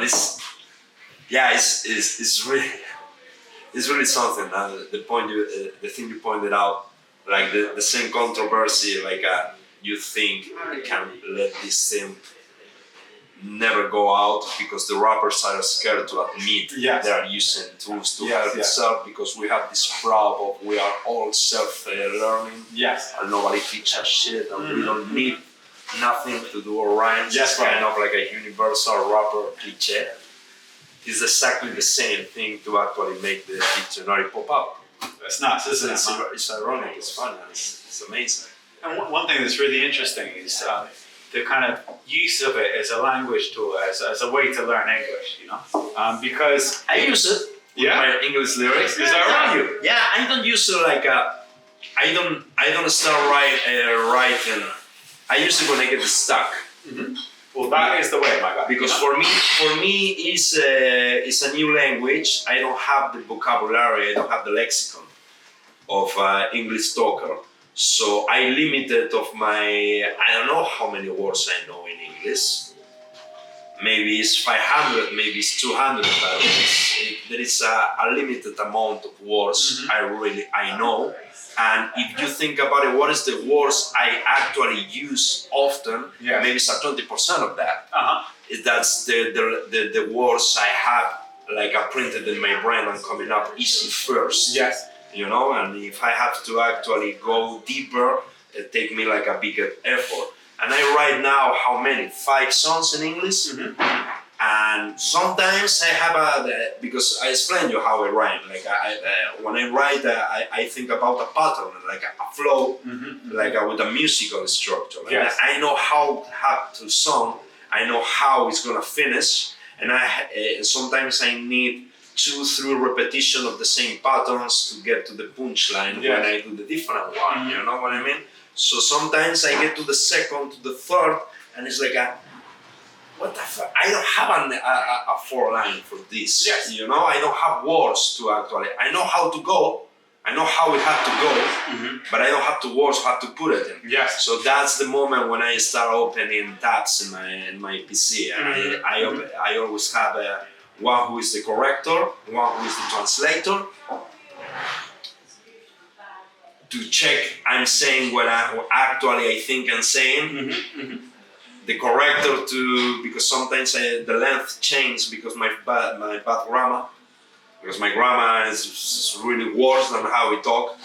But it's really something. The thing you pointed out, like the same controversy, like you think I can let this thing never go out because the rappers are scared to admit they are using tools to help themselves, because we have this problem of we are all self-learning and nobody teaches us shit, and we don't need nothing to do a rhymes. It's kind of like a universal rapper cliche. It's exactly the same thing to actually make the dictionary pop up. That's nuts, isn't it? It's ironic, it's fun, it's amazing. And one thing that's really interesting is the kind of use of it as a language tool, as a way to learn English, you know? Because I use it with my English lyrics. Is that right? Yeah, I don't use it like I don't start writing. I use it when I get stuck. Mm-hmm. Well, that is the way, my guy. Because for me, it's a new language. I don't have the vocabulary. I don't have the lexicon of English talker. So I limited of my. I don't know how many words I know in English. Maybe it's 500, maybe it's 200. But there is a limited amount of words I know. And if you think about it, what is the words I actually use often? Maybe it's 20% of that. That's the words I have like printed in my brain and coming up easy first. You know, and if I have to actually go deeper, it take me like a bigger effort. And I write now how many? 5 songs in English. And sometimes I have because I explain you how I rhyme. Like when I write, I think about a pattern, like a flow, like with a musical structure. And I know how to song. I know how it's gonna finish, and sometimes I need 2-3 repetition of the same patterns to get to the punchline when I do the different one. You know what I mean? So sometimes I get to the second, to the third, and it's like what the fuck? I don't have a 4-line for this. You know, I don't have words to actually. I know how to go. I know how it had to go, but I don't have the words how to put it in. So that's the moment when I start opening tabs in my PC, and I always have one who is the corrector, one who is the translator, to check I'm saying what actually I think I'm saying. The corrector because sometimes the length changes because my bad grammar. Because my grammar is really worse than how we talk.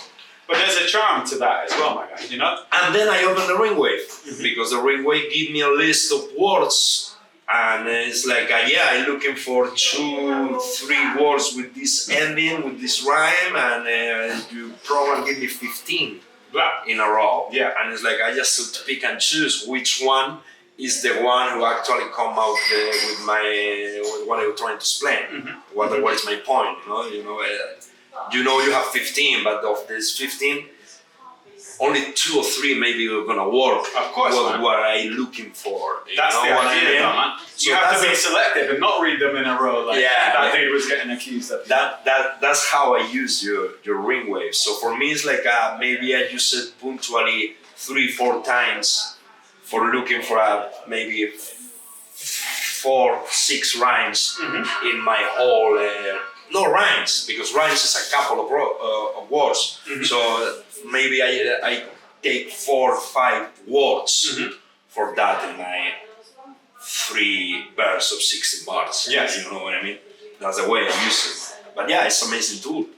But there's a charm to that as well, my guy, you know? And then I open the RhymeWave, because the RhymeWave gives me a list of words, and it's like, I'm looking for 2-3 words with this ending, with this rhyme, and you probably give me 15 in a row. And it's like, I just have to pick and choose which one is the one who actually come out with what I was trying to explain. What is my point? You know, you have 15, but of this 15, only 2 or 3 maybe are gonna work. Of course, what I'm looking for. That's the idea, man. So you have to be selective and not read them in a row like that dude was getting accused of. That's how I use your RhymeWave. So for me, it's like maybe I use it punctually 3-4 times. For looking for maybe 4-6 rhymes in my whole, no rhymes, because rhymes is a couple of words. So maybe I take 4 or 5 words for that in my 3 verse of 16 bars. You know what I mean? That's the way I use it. But it's an amazing tool.